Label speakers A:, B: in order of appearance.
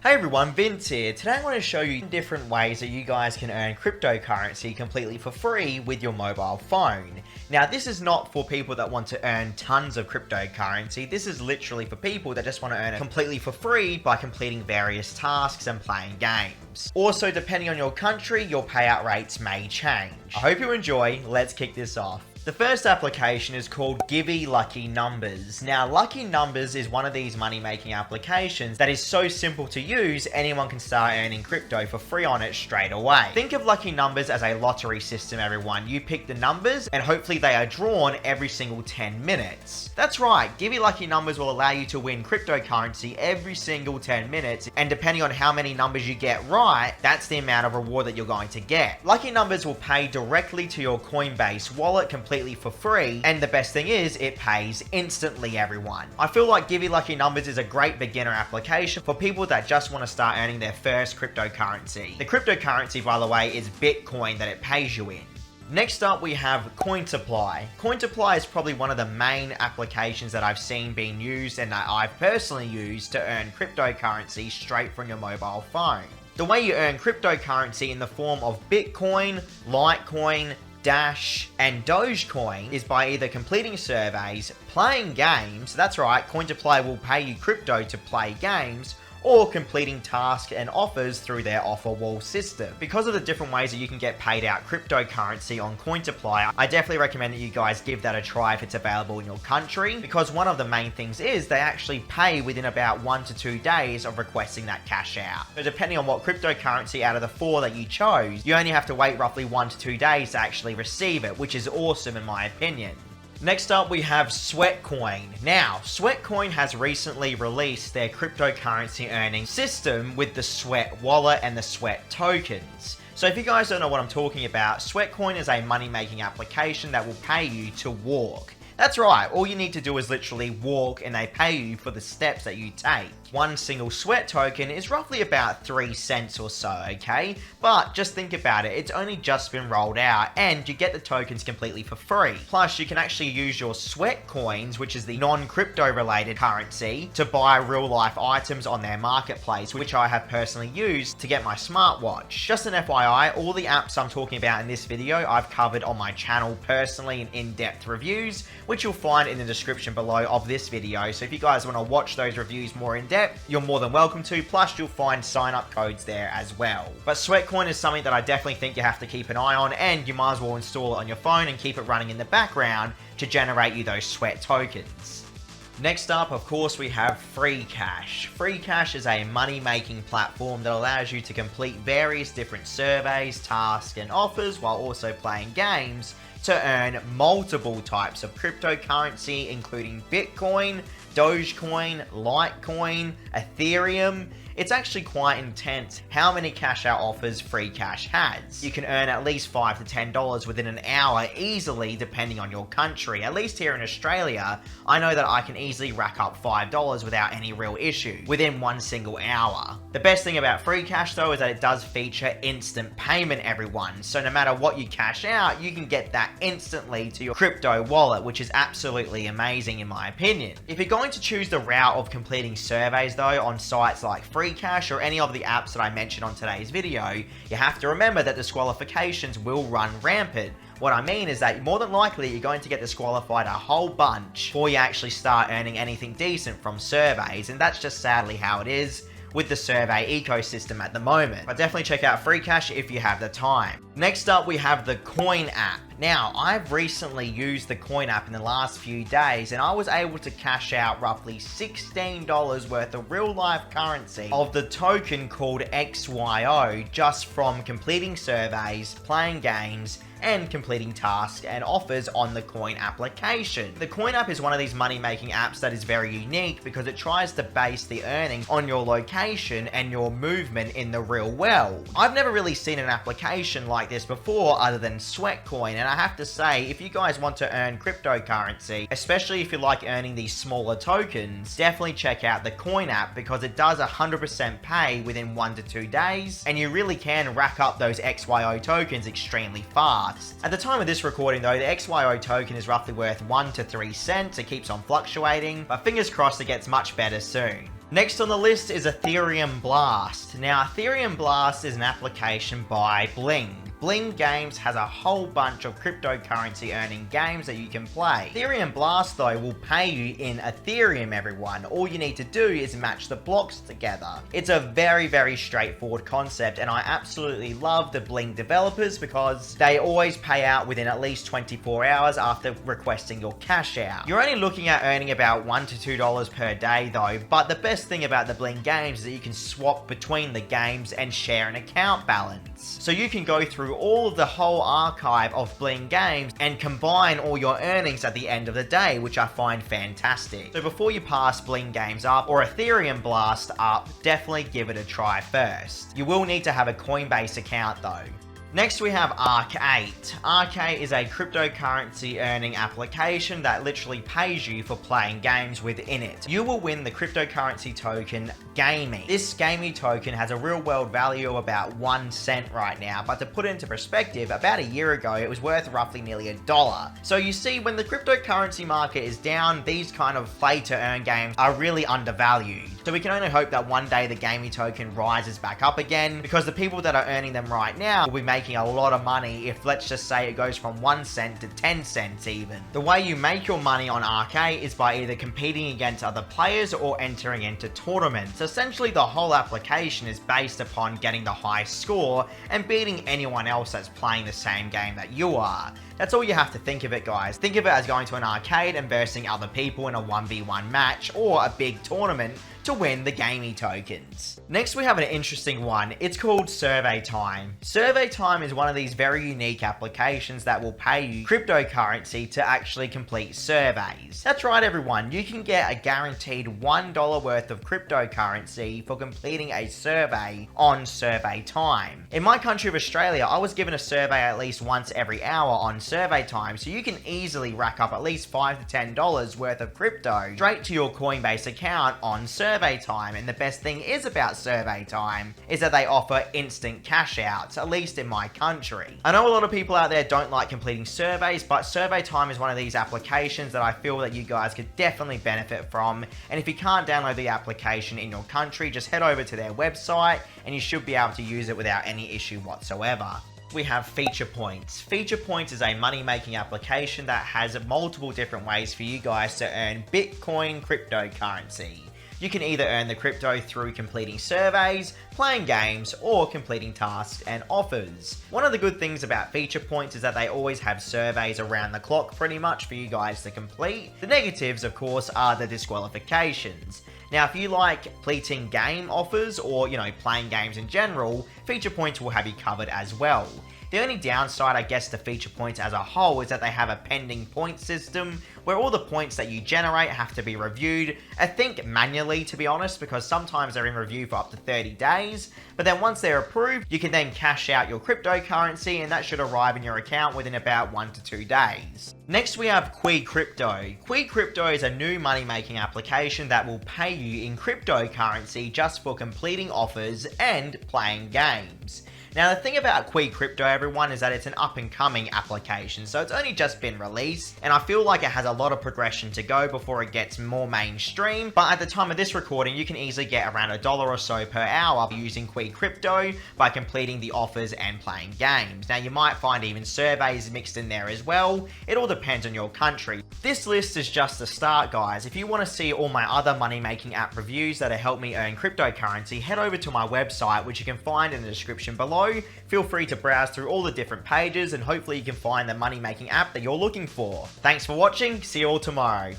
A: Hey everyone, Vince here. Today I want to show you different ways that you guys can earn cryptocurrency completely for free with your mobile phone. Now this is not for people that want to earn tons of cryptocurrency. This is literally for people that just want to earn it completely for free by completing various tasks and playing games. Also, depending on your country, your payout rates may change. I hope you enjoy. Let's kick this off. The first application is called Lucky Numbers. Now, Lucky Numbers is one of these money-making applications that is so simple to use, anyone can start earning crypto for free on it straight away. Think of Lucky Numbers as a lottery system, everyone. You pick the numbers, and hopefully they are drawn every single 10 minutes. That's right, Lucky Numbers will allow you to win cryptocurrency every single 10 minutes, and depending on how many numbers you get right, that's the amount of reward that you're going to get. Lucky Numbers will pay directly to your Coinbase wallet completely for free, and the best thing is it pays instantly, everyone. I feel like Lucky Numbers is a great beginner application for people that just want to start earning their first cryptocurrency. The cryptocurrency, by the way, is Bitcoin that it pays you in. Next up, we have Cointoply. Cointoply is probably one of the main applications that I've seen being used and that I've personally used to earn cryptocurrency straight from your mobile phone. The way you earn cryptocurrency in the form of Bitcoin, Litecoin, Dash, and Dogecoin is by either completing surveys, playing games, that's right, Cointoply will pay you crypto to play games, or completing tasks and offers through their offer wall system. Because of the different ways that you can get paid out cryptocurrency on Cointoply, I definitely recommend that you guys give that a try if it's available in your country, because one of the main things is they actually pay within about 1 to 2 days of requesting that cash out. So depending on what cryptocurrency out of the 4 that you chose, you only have to wait roughly 1 to 2 days to actually receive it, which is awesome in my opinion. Next up, we have Sweatcoin. Now, Sweatcoin has recently released their cryptocurrency earning system with the Sweat wallet and the Sweat tokens. So if you guys don't know what I'm talking about, Sweatcoin is a money-making application that will pay you to walk. That's right, all you need to do is literally walk and they pay you for the steps that you take. One single Sweat token is roughly about 3 cents or so, okay? But just think about it, it's only just been rolled out and you get the tokens completely for free. Plus, you can actually use your Sweat coins, which is the non-crypto related currency, to buy real life items on their marketplace, which I have personally used to get my smartwatch. Just an FYI, all the apps I'm talking about in this video, I've covered on my channel personally in in-depth reviews, which you'll find in the description below of this video. So if you guys want to watch those reviews more in depth, you're more than welcome to, plus you'll find sign-up codes there as well. But Sweatcoin is something that I definitely think you have to keep an eye on, and you might as well install it on your phone and keep it running in the background to generate you those Sweat tokens. Next up, of course, we have Freecash. Freecash is a money-making platform that allows you to complete various different surveys, tasks, and offers while also playing games to earn multiple types of cryptocurrency, including Bitcoin, Dogecoin, Litecoin, Ethereum. It's actually quite intense how many cash out offers Freecash has. You can earn at least $5 to $10 within an hour easily depending on your country. At least here in Australia, I know that I can easily rack up $5 without any real issue within 1 single hour. The best thing about Freecash though is that it does feature instant payment, everyone. So no matter what you cash out, you can get that instantly to your crypto wallet, which is absolutely amazing in my opinion. If you're going to choose the route of completing surveys though on sites like Freecash or any of the apps that I mentioned on today's video, you have to remember that disqualifications will run rampant. What I mean is that more than likely you're going to get disqualified a whole bunch before you actually start earning anything decent from surveys, and that's just sadly how it is with the survey ecosystem at the moment. But definitely check out Freecash if you have the time. Next up, we have the Coin app. Now, I've recently used the Coin app in the last few days, and I was able to cash out roughly $16 worth of real life currency of the token called XYO just from completing surveys, playing games, and completing tasks and offers on the Coin application. The Coin app is one of these money-making apps that is very unique because it tries to base the earnings on your location and your movement in the real world. I've never really seen an application like this before other than Sweatcoin, and I have to say, if you guys want to earn cryptocurrency, especially if you like earning these smaller tokens, definitely check out the Coin app because it does 100% pay within 1 to 2 days, and you really can rack up those XYO tokens extremely fast. At the time of this recording though, the XYO token is roughly worth 1 to 3 cents. It keeps on fluctuating, but fingers crossed it gets much better soon. Next on the list is Ethereum Blast. Now, Ethereum Blast is an application by Bling. Bling Games has a whole bunch of cryptocurrency earning games that you can play. Ethereum Blast though will pay you in Ethereum, everyone. All you need to do is match the blocks together. It's a very straightforward concept, and I absolutely love the Bling developers because they always pay out within at least 24 hours after requesting your cash out. You're only looking at earning about $1 to $2 per day though, but the best thing about the Bling games is that you can swap between the games and share an account balance. So you can go through all of the whole archive of Bling games and combine all your earnings at the end of the day, which I find fantastic. So before you pass Bling games up or Ethereum Blast up, definitely give it a try first. You will need to have a Coinbase account though. Next we have Arc8. Arc8 is a cryptocurrency earning application that literally pays you for playing games within it. You will win the cryptocurrency token Gamey. This Gamey token has a real world value of about 1 cent right now, but to put it into perspective, about a year ago it was worth roughly nearly $1. So you see, when the cryptocurrency market is down, these kind of play to earn games are really undervalued. So we can only hope that one day the Gamey token rises back up again, because the people that are earning them right now will be making a lot of money if, let's just say, it goes from 1 cent to 10 cents even. The way you make your money on Arc8 is by either competing against other players or entering into tournaments. Essentially, the whole application is based upon getting the highest score and beating anyone else that's playing the same game that you are. That's all you have to think of it, guys. Think of it as going to an arcade and versing other people in a 1v1 match or a big tournament to win the Gamey tokens. Next we have an interesting one. It's called Survey Time. Survey Time is one of these very unique applications that will pay you cryptocurrency to actually complete surveys. That's right, everyone. You can get a guaranteed $1 worth of cryptocurrency for completing a survey on Survey Time. In my country of Australia, I was given a survey at least once every hour on Survey Time, so you can easily rack up at least $5 to $10 worth of crypto straight to your Coinbase account on Survey Time. And the best thing is about Survey Time is that they offer instant cash outs, at least in my country. I know a lot of people out there don't like completing surveys, but Survey Time is one of these applications that I feel that you guys could definitely benefit from. And if you can't download the application in your country, just head over to their website and you should be able to use it without any issue whatsoever. We have Feature Points. Feature Points is a money-making application that has multiple different ways for you guys to earn Bitcoin cryptocurrency. You can either earn the crypto through completing surveys, playing games, or completing tasks and offers. One of the good things about Feature Points is that they always have surveys around the clock pretty much for you guys to complete. The negatives, of course, are the disqualifications. Now, if you like completing game offers or, playing games in general, Feature Points will have you covered as well. The only downside, I guess, to Feature Points as a whole is that they have a pending point system where all the points that you generate have to be reviewed, I think manually, to be honest, because sometimes they're in review for up to 30 days, but then once they're approved, you can then cash out your cryptocurrency and that should arrive in your account within about 1 to 2 days. Next we have Qui Crypto. Qui Crypto is a new money-making application that will pay you in cryptocurrency just for completing offers and playing games. Now, the thing about Qui Crypto, everyone, is that it's an up-and-coming application, so it's only just been released, and I feel like it has a lot of progression to go before it gets more mainstream, but at the time of this recording, you can easily get around $1 or so per hour using Qui Crypto by completing the offers and playing games. Now, you might find even surveys mixed in there as well. It all depends on your country. This list is just the start, guys. If you want to see all my other money-making app reviews that have helped me earn cryptocurrency, head over to my website, which you can find in the description below. Feel free to browse through all the different pages and hopefully you can find the money-making app that you're looking for. Thanks for watching, see you all tomorrow.